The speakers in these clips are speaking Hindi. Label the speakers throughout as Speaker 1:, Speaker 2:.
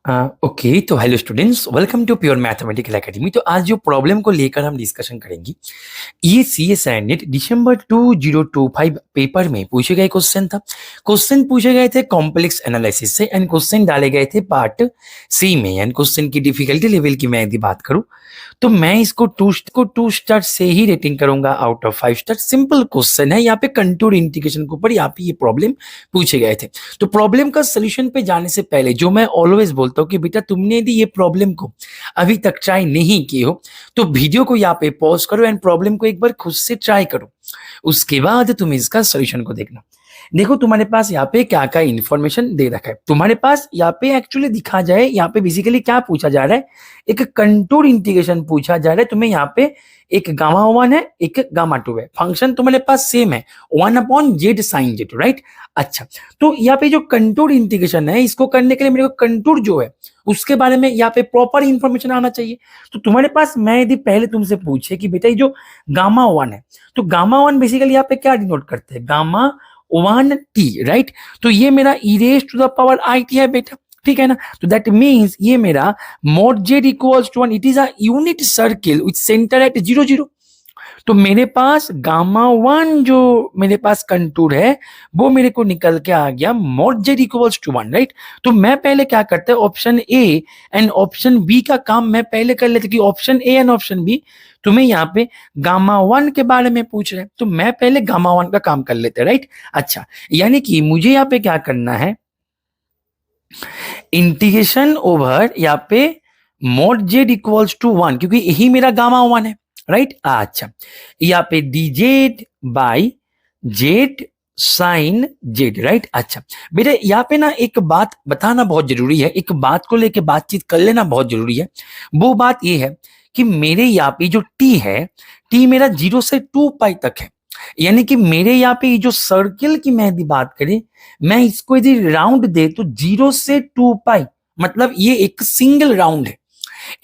Speaker 1: ओके, तो hello students, welcome to pure mathematical academy. तो आज जो प्रॉब्लम को लेकर हम डिस्कशन करेंगे, ये सी एस आई नेट दिसंबर 2025 पेपर में पूछे गए क्वेश्चन था। क्वेश्चन पूछे गए थे कॉम्प्लेक्स एनालिसिस से एंड क्वेश्चन डाले गए थे पार्ट सी में। एंड क्वेश्चन की डिफिकल्टी लेवल की मैं यदि बात करूं तो मैं इसको टू स्टार से ही रेटिंग करूंगा out of 5 star. Simple question है, यहाँ पे कंटूर इंटीग्रेशन के ऊपर यहाँ पे ये प्रॉब्लम पूछे गए थे। तो प्रॉब्लम का सोल्यूशन पे जाने से पहले जो मैं ऑलवेज बोलता हूँ कि बेटा तुमने यदि ये प्रॉब्लम को अभी तक ट्राई नहीं की हो तो वीडियो को यहाँ पे पॉज करो एंड प्रॉब्लम को एक बार खुद से ट्राई करो, उसके बाद तुम इसका सोल्यूशन को देखना। देखो तुम्हारे पास यहाँ पे क्या क्या इंफॉर्मेशन दे रखा है। तुम्हारे पास यहाँ पे एक्चुअली दिखा जाए, यहाँ पे बेसिकली क्या पूछा जा रहा है, एक कंटूर इंटीग्रेशन पूछा जा रहा है। तुम्हें यहाँ पे एक गामा वन है, एक गामा टू है, फंक्शन तुम्हारे पास सेम है 1/z sin z, राइट। अच्छा, तो यहाँ पे जो कंटूर इंटीग्रेशन है इसको करने के लिए मेरे को कंटूर जो है उसके बारे में यहाँ पे प्रॉपर इंफॉर्मेशन आना चाहिए। तो तुम्हारे पास मैं यदि पहले तुमसे पूछे कि बेटा ये जो गामा वन है, तो गामा वन बेसिकली यहाँ पे क्या डिनोट करते हैं, गामा 1t, राइट। तो ये मेरा e raise to the power i t है बेटा, ठीक है ना। तो दैट मीन्स ये मेरा mod z equals to 1, it is a unit circle with centre at 0 0। तो मेरे पास गामा वन जो मेरे पास कंटूर है वो मेरे को निकल के आ गया mod z equals to 1, right. तो मैं पहले क्या करता है, option A and option B का काम मैं पहले कर लेता कि option A and option B तुम्हें यहाँ पे गामा वन के बारे में पूछ रहे हैं, तो मैं पहले गामा वन का काम कर लेते, राइट। अच्छा, यानी कि मुझे यहाँ पे क्या करना है, इंटीग्रेशन ओवर यहाँ पे mod z इक्वल्स टू 1, क्योंकि यही मेरा गामा वन है, राइट। अच्छा, यहाँ पे dz by z sine z, right. अच्छा बेटा यहाँ पे ना एक बात बताना बहुत जरूरी है, एक बात को लेके बातचीत कर लेना बहुत जरूरी है। वो बात ये है कि मेरे यहाँ पे जो t है, t मेरा 0 से 2 पाई तक है। यानी कि मेरे यहाँ पे ये जो सर्किल की मैं यदि बात करें, मैं इसको यदि राउंड दे तो 0 से 2 पाई, मतलब ये एक सिंगल राउंड है।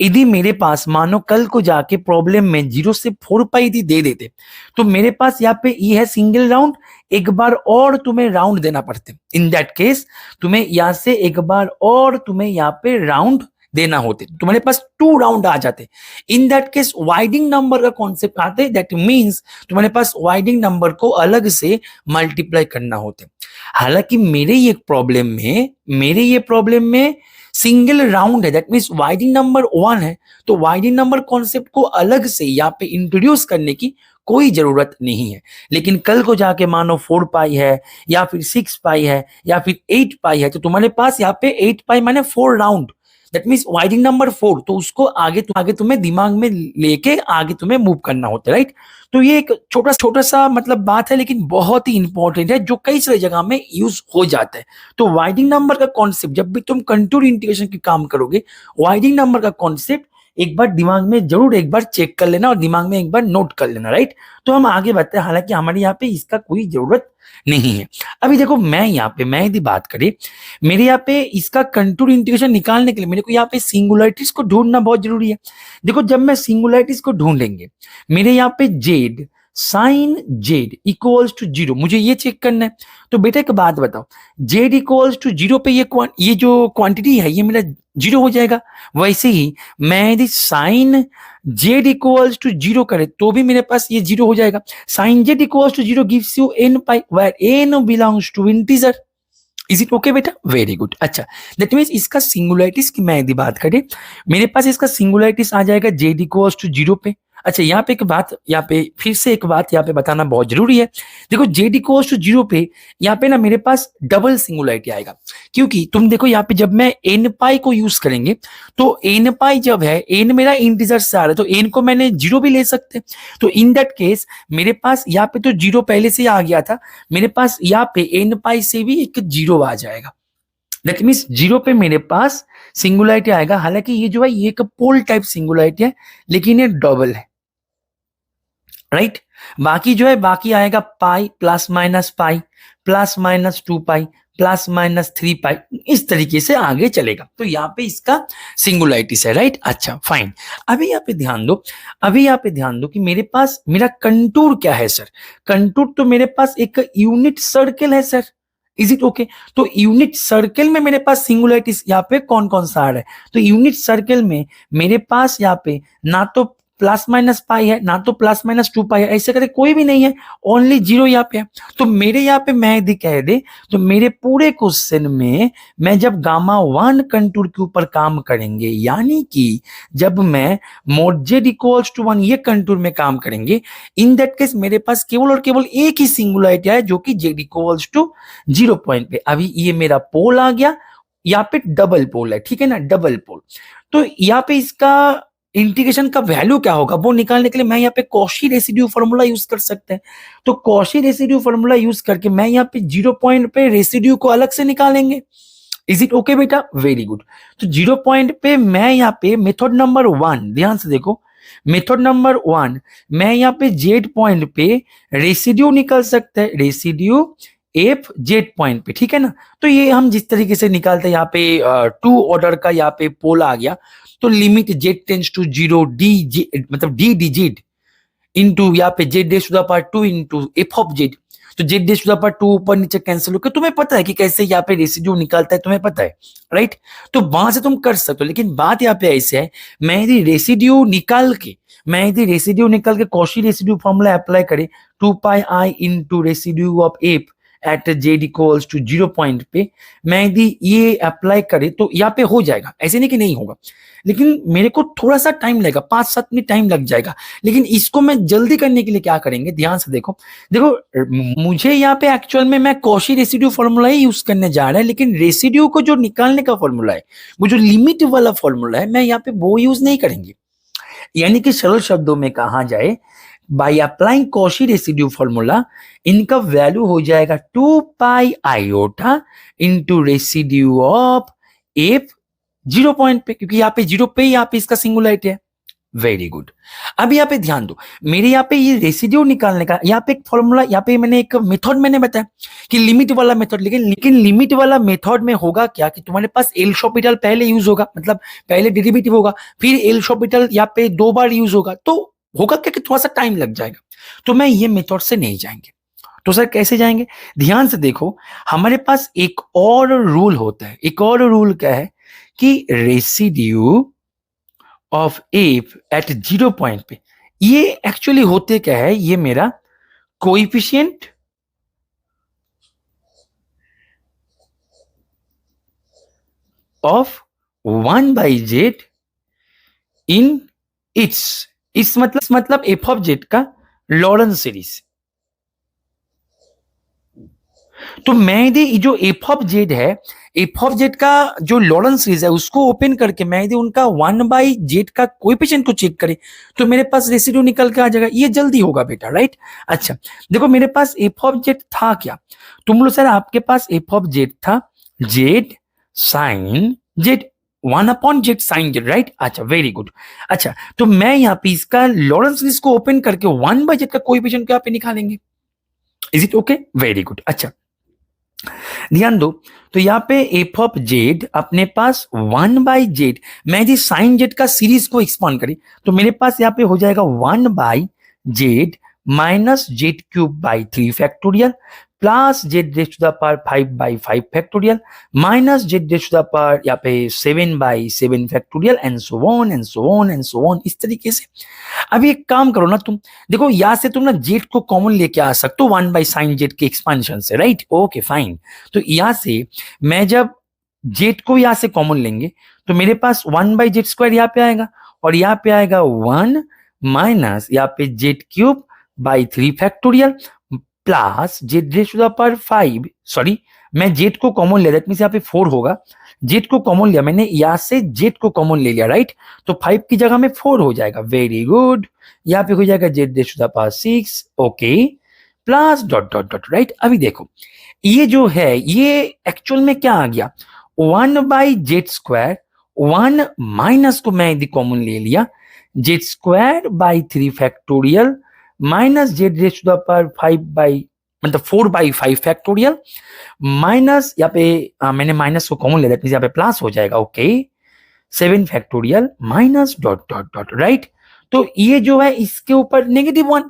Speaker 1: यदि मेरे पास मानो कल को जाके प्रॉब्लम में 0 से 4 पाई यदि दे देते तो मेरे पास यहाँ पे ये है सिंगल राउंड, एक बार और तुम्हें राउंड देना पड़ते। इन दैट केस तुम्हें यहाँ से एक बार और तुम्हें यहाँ पे राउंड देना होते, तुम्हारे पास 2 राउंड आ जाते। इन दैट केस वाइडिंग नंबर का कॉन्सेप्ट आते, दैट मींस तुम्हारे पास वाइडिंग नंबर को अलग से मल्टीप्लाई करना होते। हालांकि मेरे ये प्रॉब्लम में सिंगल राउंड है, दैट मीन्स वाइडिंग नंबर 1 है, तो वाइडिंग नंबर कॉन्सेप्ट को अलग से यहाँ पे इंट्रोड्यूस करने की कोई जरूरत नहीं है। लेकिन कल को जाके मानो 4 पाई है या फिर 6 पाई है या फिर 8 पाई है, तो तुम्हारे पास यहाँ पे 8 पाई माने 4 राउंड, दैट मीन्स वाइडिंग नंबर 4, तो उसको आगे तुम्हें दिमाग में लेके आगे तुम्हें मूव करना होता है, राइट। तो ये एक छोटा छोटा सा मतलब बात है, लेकिन बहुत ही इंपॉर्टेंट है, जो कई सारी जगह में यूज हो जाता है। तो वाइडिंग नंबर का कॉन्सेप्ट जब भी तुम कंटूर इंटीग्रेशन के काम करोगे, वाइडिंग नंबर का कॉन्सेप्ट एक बार दिमाग में जरूर एक बार चेक कर लेना और दिमाग में एक बार नोट कर लेना, राइट। तो हम आगे बढ़ते हैं, हालांकि हमारे यहाँ पे इसका कोई जरूरत नहीं है। अभी देखो मैं यदि बात करें, मेरे यहाँ पे इसका कंटूर इंटीग्रेशन निकालने के लिए मेरे को यहाँ पे सिंगुलरिटीज को ढूंढना बहुत जरूरी है। देखो जब मैं सिंगुलरिटीज को ढूंढेंगे, मेरे यहाँ पे z sine z equals to 0, मुझे ये चेक करना है। तो बेटा एक बात बताओ, जेड इक्वल्स टू 0 पे ये जो क्वांटिटी है ये मेरा 0 हो जाएगा। वैसे ही मैं यदि साइन जेड इक्वल्स टू 0 करे तो भी मेरे पास ये 0 हो जाएगा। Sine z equals to 0 gives you n pi where n belongs to integer. Is it okay बेटा? Very good. अच्छा, दैट मीन्स इसका सिंगुलरिटीज की मैं यदि बात करें, मेरे पास इसका सिंगुलरिटीज आ जाएगा जेड इक्वल्स टू 0 पे। अच्छा, यहाँ पे फिर से एक बात यहाँ पे बताना बहुत जरूरी है। देखो जेड इक्वल्स टू 0 पे यहाँ पे ना मेरे पास डबल सिंगुलरिटी आएगा, क्योंकि तुम देखो यहाँ पे जब मैं n पाई को यूज करेंगे तो n पाई जब है, n मेरा इंटीजर से आ रहा है, तो n को मैंने 0 भी ले सकते। तो इन दैट केस मेरे पास यहाँ पे तो 0 पहले से आ गया था, मेरे पास यहाँ पे n पाई से भी एक 0 आ जाएगा। दैट मीन्स 0 पे मेरे पास सिंगुलरिटी आएगा। हालांकि ये जो है ये एक पोल टाइप सिंगुलरिटी है, लेकिन ये डबल है, राइट। बाकी जो है बाकी आएगा pi plus minus 2 pi plus minus 3 पाई, इस तरीके से आगे चलेगा। तो यहाँ पे इसका सिंगुलरिटीज है, राइट। अच्छा फाइन, अभी यहाँ पे ध्यान दो कि मेरे पास मेरा कंटूर क्या है सर। कंटूर तो मेरे पास एक यूनिट सर्किल है सर, इज इट ओके? तो यूनिट सर्कल में मेरे पास सिंगुलरिटी यहाँ पे कौन कौन सा आ रहा है? तो यूनिट सर्कल में मेरे पास यहाँ पे ना तो प्लस माइनस पाई है, ना तो प्लस माइनस 2 पाई है, ऐसे करके कोई भी नहीं है, ओनली 0 यहाँ पे है। तो मेरे यहाँ पे मैं यदि कह दे तो मेरे पूरे क्वेश्चन में मैं जब गामा 1 कंटूर के ऊपर काम करेंगे, यानी कि जब मैं मोड जेड इक्वल्स टू 1 ये कंटूर में काम करेंगे, इन दैट केस मेरे पास केवल और केवल एक ही सिंगुलरिटी है जो कि जेड इक्वल्स टू 0 पॉइंट पे। अभी ये मेरा पोल आ गया, यहाँ पे डबल पोल है, ठीक है ना, डबल पोल। तो यहाँ पे इसका इंटीग्रेशन का वैल्यू क्या होगा वो निकालने के लिए मैं यहाँ पे कॉशी रेसिड्यू फॉर्मूला यूज कर सकते हैं। तो कॉशी रेसिड्यू फॉर्मूला यूज करके मैं यहाँ पे 0 पॉइंट पे रेसिड्यू को अलग से निकालेंगे। इज इट ओके बेटा? Very good. तो 0 पॉइंट पे मैं यहाँ पे मेथड नंबर 1, ध्यान से देखो, मेथड नंबर 1 मैं यहाँ पे जेड पॉइंट पे रेसिड्यू निकाल सकते हैं, रेसिड्यू एफ जेड पॉइंट पे, ठीक है ना। तो ये हम जिस तरीके से निकालते हैं, यहाँ पे 2 ऑर्डर का यहाँ पे पोल आ गया, तो limit z tends to 0 d मतलब डी डी जेड इंटू यहाँ पे z dash to the power 2 into f of z. तो z dash to the power 2 ऊपर नीचे कैंसिल होकर तुम्हें पता है कि कैसे यहाँ पे रेसिड्यू निकालता है, तुम्हें पता है, राइट। तो वहां से तुम कर सकते हो, लेकिन बात यहाँ पे ऐसे है, मैं यदि रेसिड्यू निकाल के कॉशी रेसिड्यू फॉर्मूला अप्लाई करे 2 pi into residue of f at z equals to 0 point पे, मैं यदि ये अप्लाई करे तो यहाँ पे हो जाएगा, ऐसे नहीं कि नहीं होगा, लेकिन मेरे को थोड़ा सा टाइम लगेगा, 5-7 मिनट टाइम लग जाएगा। लेकिन इसको मैं जल्दी करने के लिए क्या करेंगे, ध्यान से देखो, मुझे यहाँ पे एक्चुअल में मैं कॉशी रेसिड्यू फॉर्मूला ही यूज करने जा रहा है, लेकिन रेसिड्यू को जो निकालने का फॉर्मूला है, वो जो लिमिट वाला फॉर्मूला है, मैं यहाँ पे वो यूज नहीं करेंगे। यानी कि सरल शब्दों में कहा जाए, by applying Cauchy residue formula इनका वैल्यू हो जाएगा 2 पाई iota into residue of F 0 point पे, क्योंकि यहाँ पे 0 पे यहाँ पे इसका सिंगुलरिटी है। Very good. अब यहाँ पे ध्यान दो, मेरे यहाँ पे ये रेसिड्यू निकालने का यहाँ पे एक फॉर्मूला, यहाँ पे मैंने एक मेथड मैंने बताया कि लिमिट वाला मेथड, लेकिन लिमिट वाला मेथड में होगा क्या कि तुम्हारे पास एल शॉपिटल पहले यूज होगा, मतलब पहले डेरिवेटिव होगा, फिर एल शॉपिटल यहाँ पे 2 बार यूज होगा, तो होगा क्या कि थोड़ा सा टाइम लग जाएगा। तो मैं ये मेथड से नहीं जाएंगे। तो सर कैसे जाएंगे? ध्यान से देखो, हमारे पास एक और रूल होता है। एक और रूल क्या है कि residue of f at 0 point पे, ये एक्चुअली होते क्या है, ये मेरा coefficient of 1/z in its मतलब एफ ऑफ जेड का लॉरेंस सीरीज। तो मैं यदि जो एफ ऑफ जेड है, एफ ऑफ जेड का जो लॉरेंस सीरीज है उसको ओपन करके मैं यदि उनका 1/z का कोएफिशिएंट को चेक करे तो मेरे पास रेसिड्यू निकल के आ जाएगा। ये जल्दी होगा बेटा, राइट। अच्छा देखो, मेरे पास एफ ऑफ जेड था क्या, तुम लोग सर आपके पास एफ ऑफ जेड था z sine z 1/z sine z, right. अच्छा वेरी गुड। अच्छा तो मैं यहाँ पे इसका लॉरेंस सीरीज को ओपन करके 1/z का कोएफिशिएंट यहाँ पे निकालेंगे। Is it okay? Very good. अच्छा ध्यान दो, तो यहाँ पे एफ ऑफ जेड अपने पास 1/z, मैं यदि साइन जेड का सीरीज को एक्सपांड करी तो मेरे पास यहाँ पे हो जाएगा 1/z minus z cube by 3 factorial plus z raise to the power 5/5 factorial minus z raise to the power यहाँ पे 7/7 factorial and so on and so on and so on, इस तरीके से। अभी एक काम करो ना, तुम देखो यहां से तुम ना जेड को कॉमन लेके आ सकते हो 1/sin जेड के एक्सपांशन से, राइट। Okay fine. तो यहां से मैं जब जेड को यहां से कॉमन लेंगे तो मेरे पास 1/z² यहाँ पे आएगा और यहाँ पे आएगा 1 माइनस यहाँ पे z cube by 3 factorial plus z raise to the power 5, sorry मैं जेड को कॉमन ले, दैट मींस यहाँ पे 4 होगा, जेड को कॉमन लिया मैंने, यहां से जेड को कॉमन ले लिया, राइट। तो 5 की जगह में 4 हो जाएगा। Very good. यहाँ पे हो जाएगा z raise to the power 6, okay, plus dot dot dot, right. अभी देखो ये जो है ये एक्चुअल में क्या आ गया, 1/z², 1 माइनस को मैं यदि कॉमन ले लिया, z²/3 factorial minus z raise to the power 5 मतलब 4/5 फैक्टोरियल माइनस यहाँ पे मैंने माइनस को कॉमन ले लिया, यहाँ पे प्लस हो जाएगा, okay, 7 factorial minus dot dot dot, right. तो ये जो है इसके ऊपर -1,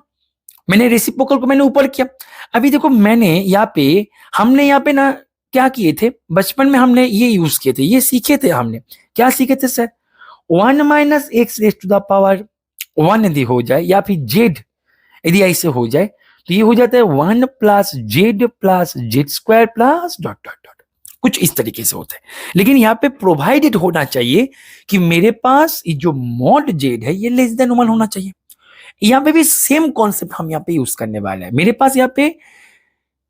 Speaker 1: मैंने रेसिप्रोकल को मैंने ऊपर किया। अभी देखो मैंने यहाँ पे हमने यहाँ पे ना क्या किए थे, बचपन में हमने ये यूज किए थे, ये सीखे थे हमने। क्या सीखे थे sir? 1 minus x raise to the power 1 यदि हो जाए या फिर जेड यदि ऐसे हो जाए तो ये हो जाता है 1 plus Z square plus dot dot dot, कुछ इस तरीके से होता है। लेकिन यहाँ पे प्रोवाइडेड होना चाहिए कि मेरे पास ये जो मॉड जेड है ये लेस देन 1 होना चाहिए। यहाँ पे भी सेम कॉन्सेप्ट हम यहाँ पे यूज करने वाले हैं। मेरे पास यहाँ पे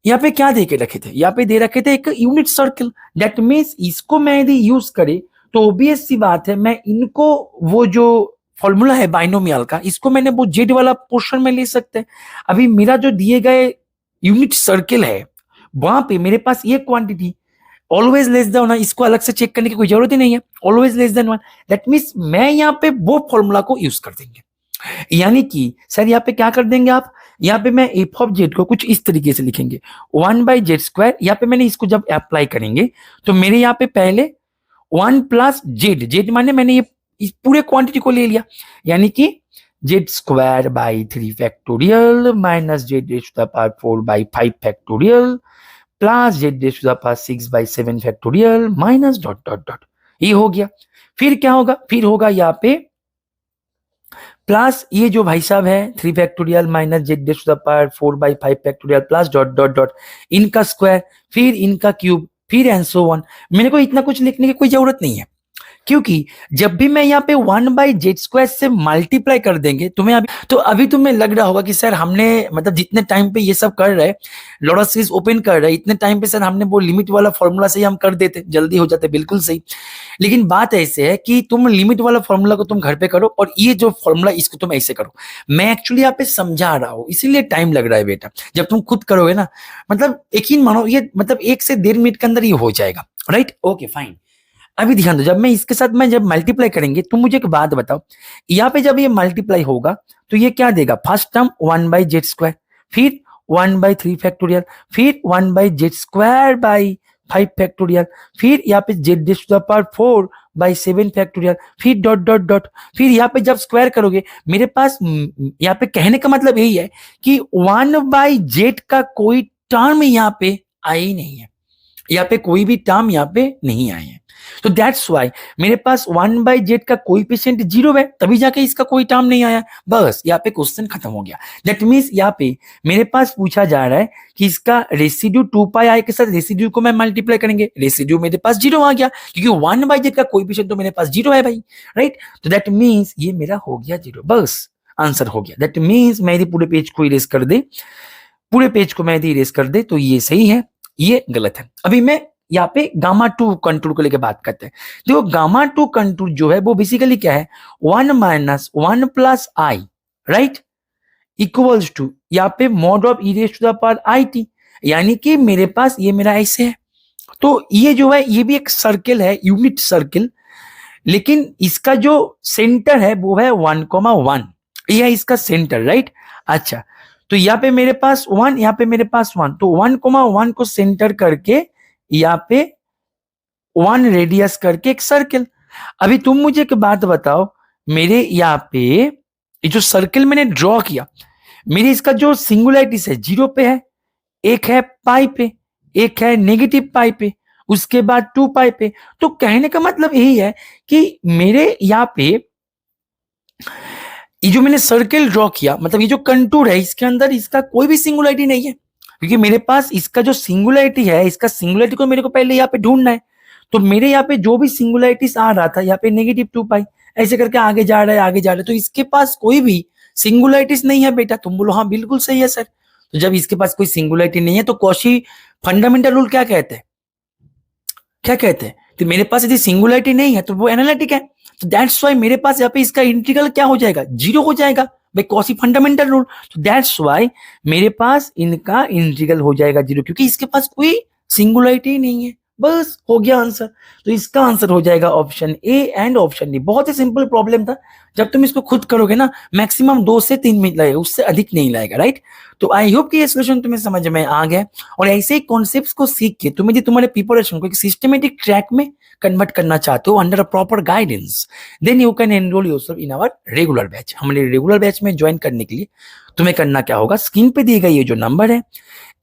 Speaker 1: क्या दे के रखे थे, यहाँ पे दे रखे थे एक यूनिट सर्कल। दैट मीन्स इसको मैं यदि यूज करे तो ऑब्वियस सी बात है मैं इनको वो जो फॉर्मूला है बाइनोमियल का, इसको मैंने वो जेड वाला पोर्शन में ले सकते हैं। अभी मेरा जो दिए गए यूनिट सर्कल है वहां पे मेरे पास ये क्वांटिटी ऑलवेज लेस देन 1, इसको अलग से चेक करने की कोई जरूरत ही नहीं है, always less than 1। That means मैं यहाँ पे वो फॉर्मूला को यूज कर देंगे। यानी कि सर यहाँ पे क्या कर देंगे आप, यहाँ पे मैं एफ ऑफ जेड को कुछ इस तरीके से लिखेंगे 1 बाई जेड स्क्वायर। यहाँ पे मैंने इसको जब अप्लाई करेंगे तो मेरे यहाँ पे पहले 1 प्लस जेड, जेड माने मैंने ये इस पूरे क्वांटिटी को ले लिया, यानी कि z square by 3 factorial minus z raise to the power 4 by 5 factorial plus z raise to the power 6 by 7 factorial minus dot dot dot. ये हो गया। फिर क्या होगा, फिर होगा यहाँ पे प्लस ये जो भाई साहब है 3 factorial minus z raise to the power 4 by 5 factorial plus dot dot dot, इनका स्क्वायर फिर इनका क्यूब फिर एंड सो ऑन। मेरे को इतना कुछ लिखने की कोई जरूरत नहीं है, क्योंकि जब भी मैं यहाँ पे 1 बाई जेड स्क्वायर से मल्टीप्लाई कर देंगे अभी तुम्हें लग रहा होगा कि सर हमने मतलब जितने टाइम पे ये सब कर रहे हैं, लॉरा सीरीज ओपन कर रहे हैं, इतने टाइम पे सर हमने वो लिमिट वाला फॉर्मूला से ही हम कर देते, जल्दी हो जाते। बिल्कुल सही। लेकिन बात ऐसे है कि तुम लिमिट वाला फॉर्मूला को तुम घर पे करो और ये जो फॉर्मूला इसको तुम ऐसे करो। मैं एक्चुअली यहाँ पे समझा रहा हूँ, इसीलिए टाइम लग रहा है बेटा। जब तुम खुद करोगे ना, मतलब यकीन मानो ये मतलब 1 से 1.5 मिनट के अंदर ये हो जाएगा। Right, okay fine. अभी ध्यान दो, जब मैं इसके साथ जब मल्टीप्लाई करेंगे तुम मुझे एक बात बताओ, यहाँ पे जब ये मल्टीप्लाई होगा तो ये क्या देगा, first term 1 by z square, फिर 1 बाई 3 फैक्टोरियल, फिर 1 by z square by 5 factorial, फिर यहाँ पे z raise to the power 4 by 7 factorial, फिर डॉट डॉट डॉट। फिर यहाँ पे जब स्क्वायर करोगे मेरे पास यहाँ पे कहने का मतलब यही है कि 1 बाई जेड का कोई टर्म यहाँ पे आया ही नहीं है, यहाँ पे कोई भी टर्म यहाँ पे नहीं आए हैं। तो दैट्स वाई मेरे पास 1 बाई जेड का कोएफिशिएंट 0 है, तभी जाके इसका कोई टर्म नहीं आया। बस यहाँ पे क्वेश्चन खत्म हो गया। दैट मीन्स यहाँ पे मेरे पास पूछा जा रहा है कि इसका रेसिड्यू 2 पाई आई के साथ रेसिड्यू को मैं मल्टीप्लाई करेंगे, रेसिड्यू मेरे पास 0 आ गया, क्योंकि 1 बाई जेड का कोएफिशिएंट तो मेरे पास 0 है भाई। राइट, तो दैट मीन्स ये मेरा हो गया 0, बस आंसर हो गया। दैट मीन्स मैं यदि पूरे पेज को इरेज कर दे, पूरे पेज को मैं यदि इरेज कर दे तो ये सही है, ये गलत है। अभी मैं यहाँ पे गामा 2 कंटूर को लेकर बात करते हैं। देखो गामा 2 कंटूर जो है वो बेसिकली क्या है, 1 minus 1 plus i, right, equals to यहाँ पे mod of e raise to the power i t, यानी कि मेरे पास ये मेरा ऐसे है। तो ये जो है ये भी एक सर्कल है, यूनिट सर्कल, लेकिन इसका जो सेंटर है वो है 1,1, ये है इसका सेंटर। राइट, अच्छा, तो यहाँ पे मेरे पास 1, यहाँ पे मेरे पास 1, तो 1,1 को सेंटर करके यहाँ पे 1 रेडियस करके एक सर्कल। अभी तुम मुझे एक बात बताओ, मेरे यहाँ पे ये जो सर्कल मैंने ड्रॉ किया, मेरे इसका जो सिंगुलरिटीज है 0 पे है, एक है पाई पे, एक है नेगेटिव पाई पे, उसके बाद 2 पाई पे। तो कहने का मतलब यही है कि मेरे यहाँ पे ये जो मैंने सर्कल ड्रॉ किया, मतलब ये जो कंटूर है इसके अंदर इसका कोई भी सिंगुलरिटी नहीं है, क्योंकि मेरे पास इसका जो सिंगुलरिटी है, इसका सिंगुलरिटी को मेरे को पहले यहाँ पे ढूंढना है। तो मेरे यहाँ पे जो भी सिंगुलरिटीज आ रहा था, यहाँ पे नेगेटिव 2 पाई ऐसे करके आगे जा रहा है, आगे जा रहा है, तो इसके पास कोई भी सिंगुलरिटीज नहीं है बेटा। तुम बोलो हाँ बिल्कुल सही है सर। तो जब इसके पास कोई सिंगुलरिटी नहीं है तो कॉशी फंडामेंटल रूल क्या कहते हैं, क्या कहते हैं, तो मेरे पास यदि सिंगुलरिटी नहीं है तो वो एनालिटिक है। तो दैट्स वाई मेरे पास यहाँ पे इसका इंटीग्रल क्या हो जाएगा, 0 हो जाएगा भाई, कॉशी फंडामेंटल रूल। तो दैट्स वाई मेरे पास इनका इंटीग्रल हो जाएगा 0, क्योंकि इसके पास कोई सिंगुलरिटी नहीं है। बस हो गया आंसर। तो इसका आंसर हो जाएगा option A and option D. बहुत ही सिंपल प्रॉब्लम था। जब तुम इसको खुद करोगे ना मैक्सिमम 2 से 3 मिनट लगेगा, उससे अधिक नहीं लगेगा। राइट, तो आई होप कि ये सोल्यूशन तुम्हें समझ में आ गया, और ऐसे ही कॉन्सेप्ट्स को सीख के तुम यदि तुम्हारे प्रिपरेशन को एक सिस्टमेटिक ट्रैक में कन्वर्ट करना चाहते हो under a proper guidance, then you can enrol yourself in our regular batch. हमारे रेगुलर बैच में ज्वाइन करने के लिए तुम्हें करना क्या होगा, स्क्रीन पे दिए गए ये जो नंबर है,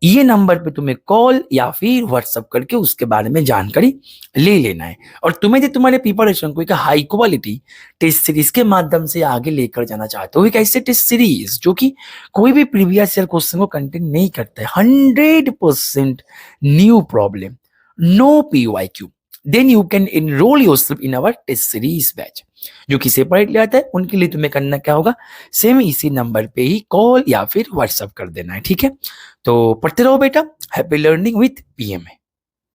Speaker 1: ये नंबर पे तुम्हें कॉल या फिर व्हाट्सअप करके उसके बारे में जानकारी ले लेना है। और तुम्हें जो तुम्हारे प्रिपरेशन को एक हाई क्वालिटी टेस्ट सीरीज के माध्यम से आगे लेकर जाना चाहते हो, एक ऐसे टेस्ट सीरीज जो कि कोई भी प्रीवियस ईयर क्वेश्चन को कंटेन नहीं करता है, 100% new problem, no PYQ, then you can enrol yourself in our test series batch. जो कि सेपरेटली आता है, उनके लिए तुम्हें करना क्या होगा, सेम इसी नंबर पे ही कॉल या फिर व्हाट्सअप कर देना है, ठीक है। तो पढ़ते रहो बेटा, हैप्पी लर्निंग विथ PMA।